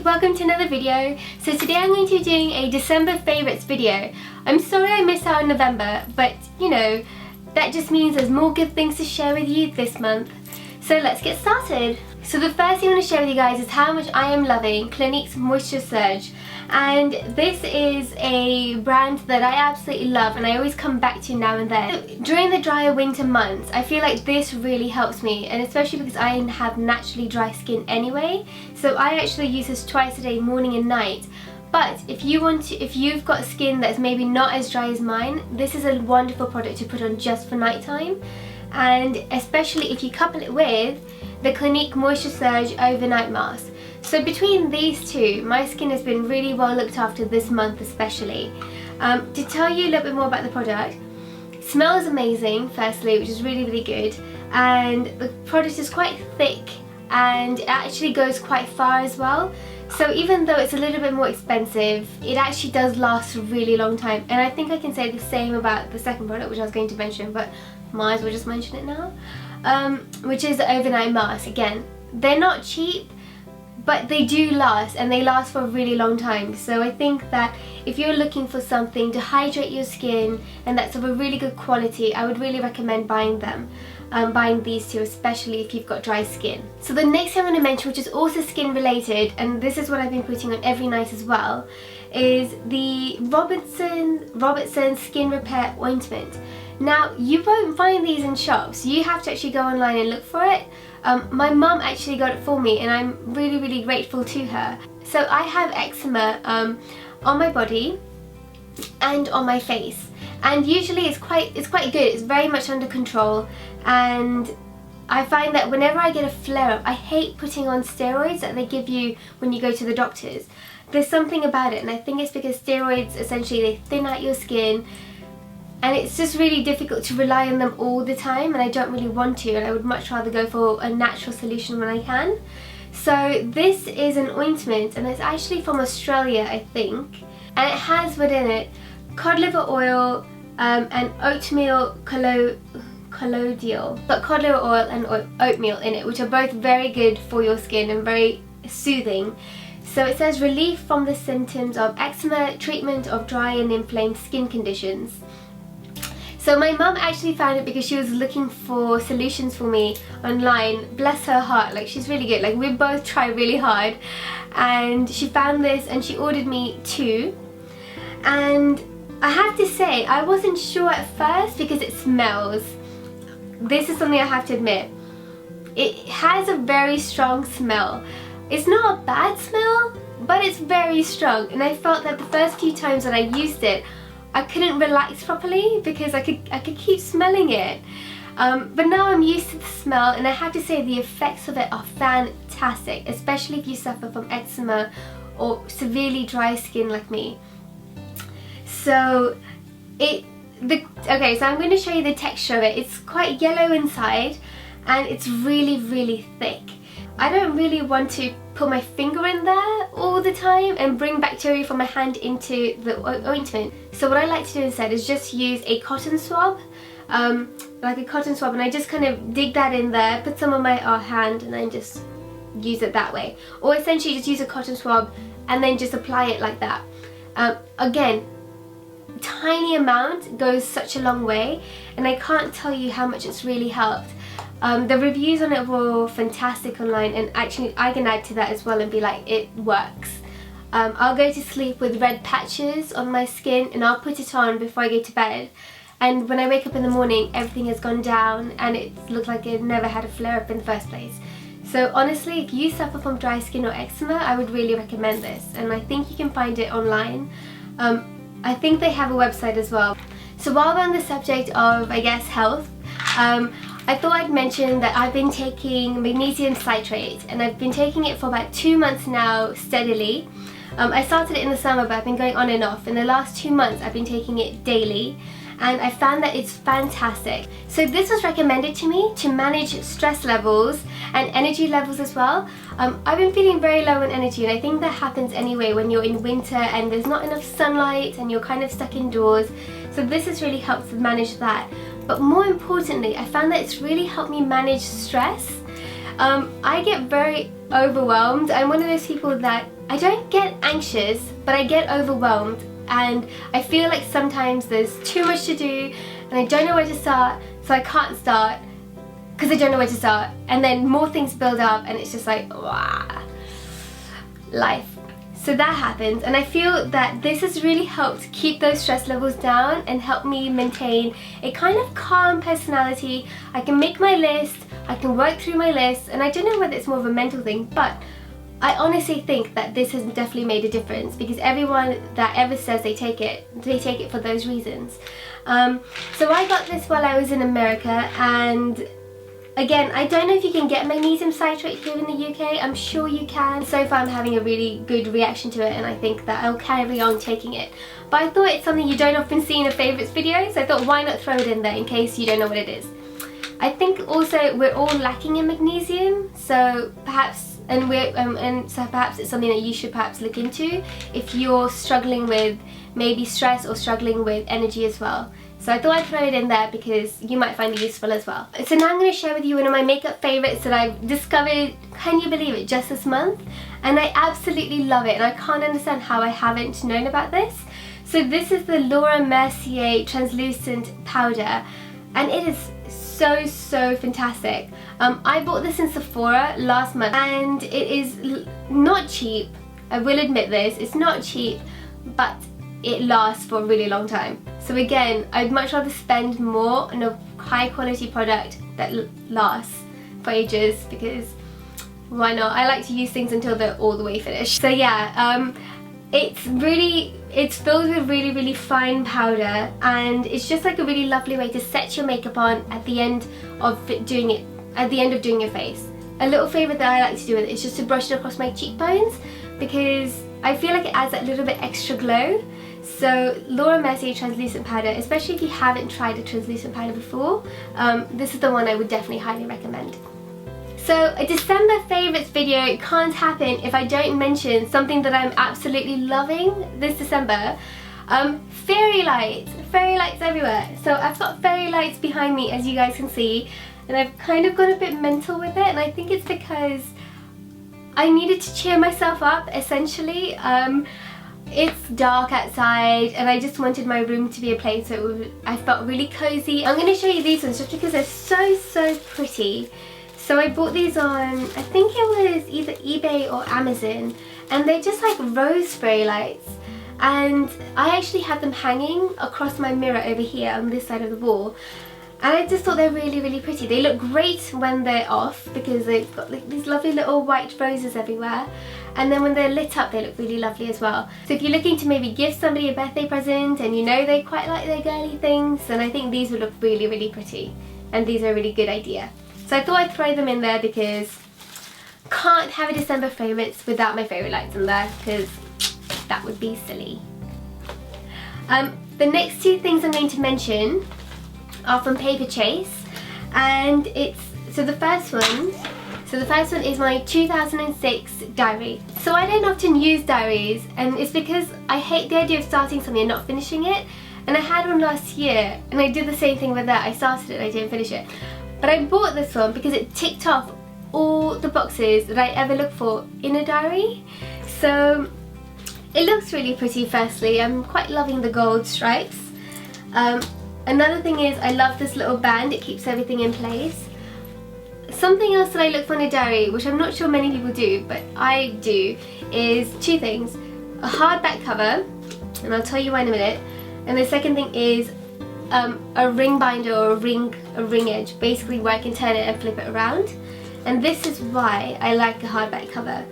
welcome to another video. So today I'm going to be doing a December favourites video. I'm sorry I missed out on November, but you know, that just means there's more good things to share with you this month. So let's get started. So the first thing I want to share with you guys is how much I am loving Clinique's Moisture Surge. And this is a brand that I absolutely love and I always come back to now and then. During the drier winter months, I feel like this really helps me, and especially because I have naturally dry skin anyway. So I actually use this twice a day, morning and night. But if you've got skin that's maybe not as dry as mine, this is a wonderful product to put on just for nighttime. And especially if you couple it with the Clinique Moisture Surge Overnight Mask. So between these two, my skin has been really well looked after this month especially. To tell you a little bit more about the product, it smells amazing firstly, which is really good, and the product is quite thick and it actually goes quite far as well. So even though it's a little bit more expensive, it actually does last a really long time. And I think I can say the same about the second product, which I was going to mention, but might as well just mention it now, which is the Overnight Mask. Again, they're not cheap, but they do last, and they last for a really long time. So I think that if you're looking for something to hydrate your skin and that's of a really good quality, I would really recommend buying them. Buying these two, especially if you've got dry skin. So the next thing I'm going to mention, which is also skin related, and this is what I've been putting on every night as well, is the Robertson Skin Repair Ointment. Now, you won't find these in shops. You have to actually go online and look for it. My mum actually got it for me and I'm really grateful to her. So I have eczema on my body and on my face, and usually it's quite good. It's very much under control, and I find that whenever I get a flare-up, I hate putting on steroids that they give you when you go to the doctors. There's something about it, and I think it's because steroids essentially they thin out your skin, and it's just really difficult to rely on them all the time, and I don't really want to, and I would much rather go for a natural solution when I can. So this is an ointment, and it's actually from Australia, I think, and it has within it cod liver oil and oatmeal colloidal. But cod liver oil and oatmeal in it, which are both very good for your skin and very soothing. So it says relief from the symptoms of eczema, treatment of dry and inflamed skin conditions. So my mum actually found it because she was looking for solutions for me online. Bless her heart, like she's really good. Like we both try really hard, and she found this and she ordered me two. And I have to say, I wasn't sure at first because it smells. This is something I have to admit. It has a very strong smell. It's not a bad smell, but it's very strong. And I felt that the first few times that I used it, I couldn't relax properly because I could keep smelling it. But now I'm used to the smell, and I have to say the effects of it are fantastic, especially if you suffer from eczema or severely dry skin like me. So so I'm going to show you the texture of it. It's quite yellow inside, and it's really thick. I don't really want to put my finger in there all the time and bring bacteria from my hand into the ointment. So what I like to do instead is just use a cotton swab, like a cotton swab, and I just kind of dig that in there, put some on my hand, and then just use it that way. Or essentially just use a cotton swab and then just apply it like that. Again, tiny amount goes such a long way, and I can't tell you how much it's really helped. The reviews on it were fantastic online, and actually I can add to that as well and be like, it works. I'll go to sleep with red patches on my skin, and I'll put it on before I go to bed, and when I wake up in the morning everything has gone down and it looks like it never had a flare-up in the first place. So honestly, if you suffer from dry skin or eczema, I would really recommend this, and I think you can find it online. I think they have a website as well. So while we're on the subject of, I guess, health, I thought I'd mention that I've been taking magnesium citrate, and I've been taking it for about 2 months now steadily. I started it in the summer, but I've been going on and off. In the last 2 months I've been taking it daily, and I found that it's fantastic. So this was recommended to me to manage stress levels and energy levels as well. I've been feeling very low in energy, and I think that happens anyway when you're in winter and there's not enough sunlight and you're kind of stuck indoors. So this has really helped to manage that. But more importantly, I found that it's really helped me manage stress. I get very overwhelmed. I'm one of those people that I don't get anxious, but I get overwhelmed, and I feel like sometimes there's too much to do and I don't know where to start, so I can't start because I don't know where to start, and then more things build up and it's just like, wah, life. So that happens, and I feel that this has really helped keep those stress levels down and help me maintain a kind of calm personality. I can make my list, I can work through my list, and I don't know whether it's more of a mental thing, but I honestly think that this has definitely made a difference, because everyone that ever says they take it for those reasons. So I got this while I was in America, and again, I don't know if you can get magnesium citrate here in the UK. I'm sure you can. So far I'm having a really good reaction to it, and I think that I'll carry on taking it. But I thought it's something you don't often see in a favourites video, so I thought why not throw it in there in case you don't know what it is. I think also we're all lacking in magnesium, so perhaps perhaps it's something that you should perhaps look into if you're struggling with maybe stress or struggling with energy as well. So I thought I'd throw it in there because you might find it useful as well. So now I'm going to share with you one of my makeup favourites that I've discovered, can you believe it, just this month. And I absolutely love it, and I can't understand how I haven't known about this. So this is the Laura Mercier translucent powder, and it is so fantastic. I bought this in Sephora last month, and it is not cheap. I will admit this, it's not cheap, but it lasts for a really long time. So again, I'd much rather spend more on a high quality product that lasts for ages, because why not? I like to use things until they're all the way finished. So yeah, it's filled with really fine powder, and it's just like a really lovely way to set your makeup on at the end of doing your face. A little favourite that I like to do with it is just to brush it across my cheekbones, because I feel like it adds that little bit extra glow. So Laura Mercier translucent powder, especially if you haven't tried a translucent powder before, this is the one I would definitely highly recommend. So a December favourites video can't happen if I don't mention something that I'm absolutely loving this December. Fairy lights everywhere. So I've got fairy lights behind me, as you guys can see, and I've kind of got a bit mental with it, and I think it's because I needed to cheer myself up, essentially. It's dark outside, and I just wanted my room to be a place where I felt really cozy. I'm going to show you these ones just because they're so pretty. So I bought these on, I think it was either eBay or Amazon, and they're just like rose fairy lights. And I actually have them hanging across my mirror over here on this side of the wall. And I just thought they're really pretty. They look great when they're off because they've got like these lovely little white roses everywhere. And then when they're lit up, they look really lovely as well. So if you're looking to maybe give somebody a birthday present and you know they quite like their girly things, then I think these would look really pretty. And these are a really good idea. So I thought I'd throw them in there because can't have a December favourites without my fairy lights in there, because that would be silly. The next two things I'm going to mention are from Paper Chase, and the first one is my 2006 diary. So I don't often use diaries, and it's because I hate the idea of starting something and not finishing it. And I had one last year, and I did the same thing with that. I started it and I didn't finish it. But I bought this one because it ticked off all the boxes that I ever look for in a diary. So it looks really pretty. Firstly, I'm quite loving the gold stripes. Another thing is I love this little band, it keeps everything in place. Something else that I look for in a diary, which I'm not sure many people do, but I do, is two things. A hardback cover, and I'll tell you why in a minute, and the second thing is a ring binder or a ring edge, basically where I can turn it and flip it around. And this is why I like a hardback cover,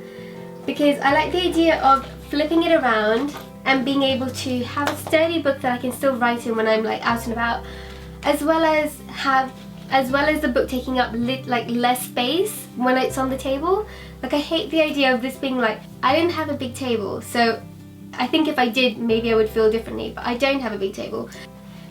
because I like the idea of flipping it around and being able to have a sturdy book that I can still write in when I'm like out and about, as well as the book taking up less space when it's on the table. Like, I hate the idea of this being like, I didn't have a big table, so I think if I did, maybe I would feel differently, but I don't have a big table.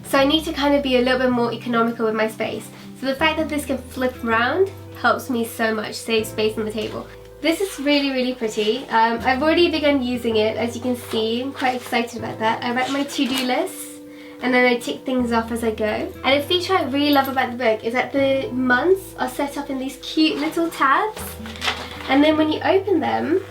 So I need to kind of be a little bit more economical with my space. So the fact that this can flip around helps me so much, save space on the table. This is really pretty. I've already begun using it, as you can see. I'm quite excited about that. I write my to-do lists, and then I tick things off as I go. And a feature I really love about the book is that the months are set up in these cute little tabs, and then when you open them,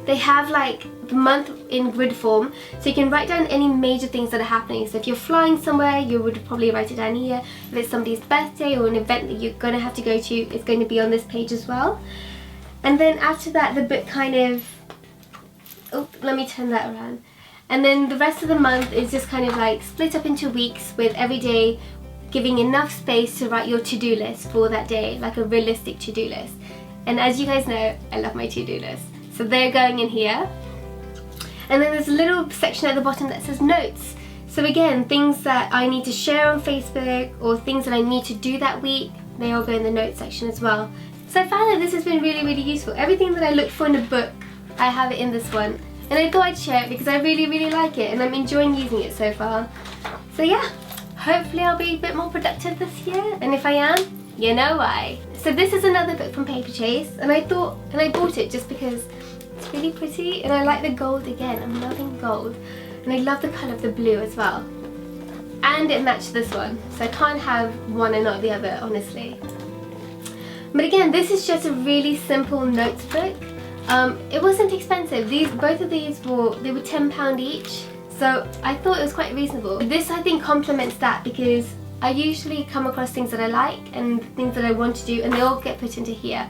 they have like the month in grid form, so you can write down any major things that are happening. So if you're flying somewhere, you would probably write it down here. If it's somebody's birthday or an event that you're going to have to go to, it's going to be on this page as well. And then after that, the book kind of, oh, let me turn that around. And then the rest of the month is just kind of like split up into weeks, with every day giving enough space to write your to-do list for that day, like a realistic to-do list. And as you guys know, I love my to-do list. So they're going in here. And then there's a little section at the bottom that says notes. So again, things that I need to share on Facebook or things that I need to do that week, they all go in the notes section as well. So I found that this has been really, really useful. Everything that I look for in a book, I have it in this one. And I thought I'd share it because I really, really like it and I'm enjoying using it so far. So yeah, hopefully I'll be a bit more productive this year. And if I am, you know why. So this is another book from Paper Chase, and I bought it just because it's really pretty, and I like the gold again. I'm loving gold, and I love the colour of the blue as well. And it matched this one, so I can't have one and not the other, honestly. But again, this is just a really simple notes book. It wasn't expensive. Both of these were £10 each, so I thought it was quite reasonable. This I think complements that, because I usually come across things that I like and things that I want to do, and they all get put into here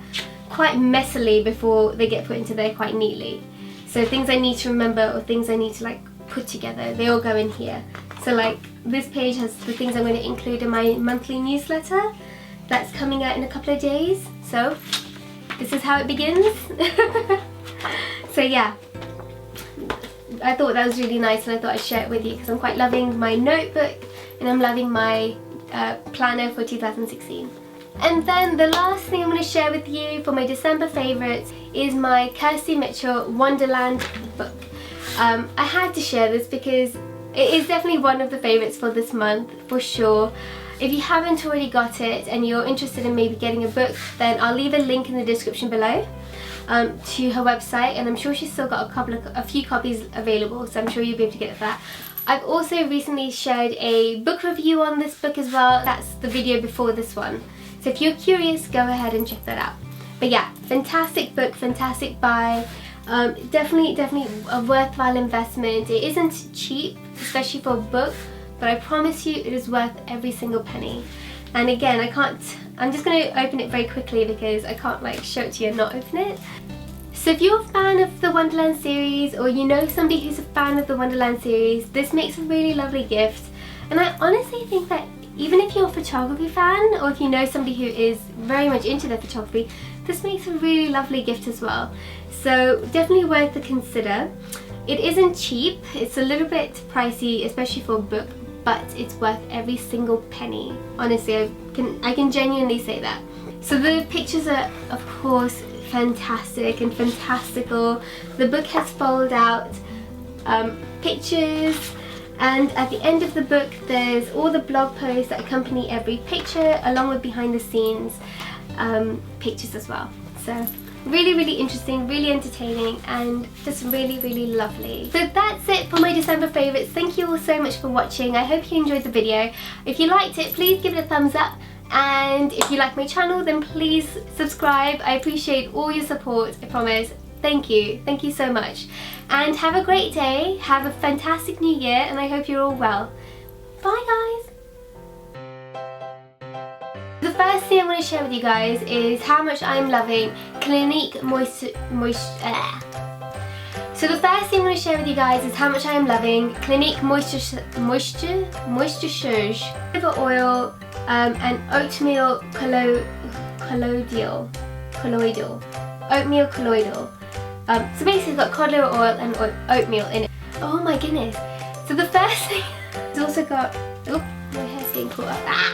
quite messily before they get put into there quite neatly. So things I need to remember or things I need to like put together, they all go in here. So like this page has the things I'm going to include in my monthly newsletter that's coming out in a couple of days. So this is how it begins. So yeah, I thought that was really nice, and I thought I'd share it with you because I'm quite loving my notebook and I'm loving my planner for 2016. And then the last thing I'm going to share with you for my December favourites is my Kirsty Mitchell Wonderland book. I had to share this because it is definitely one of the favourites for this month, for sure. If you haven't already got it and you're interested in maybe getting a book, then I'll leave a link in the description below to her website, and I'm sure she's still got a few copies available, so I'm sure you'll be able to get that. I've also recently shared a book review on this book as well. That's the video before this one. So if you're curious, go ahead and check that out. But yeah, fantastic book, fantastic buy. Definitely a worthwhile investment. It isn't cheap, especially for a book, but I promise you it is worth every single penny. And again, I'm just going to open it very quickly because I can't like show it to you and not open it. So if you're a fan of the Wonderland series, or you know somebody who's a fan of the Wonderland series, this makes a really lovely gift. And I honestly think that even if you're a photography fan, or if you know somebody who is very much into their photography, this makes a really lovely gift as well. So definitely worth the consider. It isn't cheap, it's a little bit pricey, especially for a book, but it's worth every single penny. Honestly, I can genuinely say that. So the pictures are, of course, fantastic and fantastical. The book has fold out pictures, and at the end of the book there's all the blog posts that accompany every picture, along with behind the scenes pictures as well. So really, really interesting, really entertaining, and just really, really lovely. So that's it for my December favourites. Thank you all so much for watching. I hope you enjoyed the video. If you liked it, please give it a thumbs up, and if you like my channel, then please subscribe. I appreciate all your support, I promise. Thank you so much, and have a great day, have a fantastic new year, and I hope you're all well. Bye guys! The first thing I'm going to share with you guys is how much I'm loving Clinique Moisture. So the first thing I'm going to share with you guys is how much I am loving Clinique Moisture Surge Liver Oil and Oatmeal Colloidal. Oatmeal Colloidal. So basically it's got cod liver oil and oatmeal in it. Oh my goodness. So the first thing, it's also got, oh, my hair's getting caught up.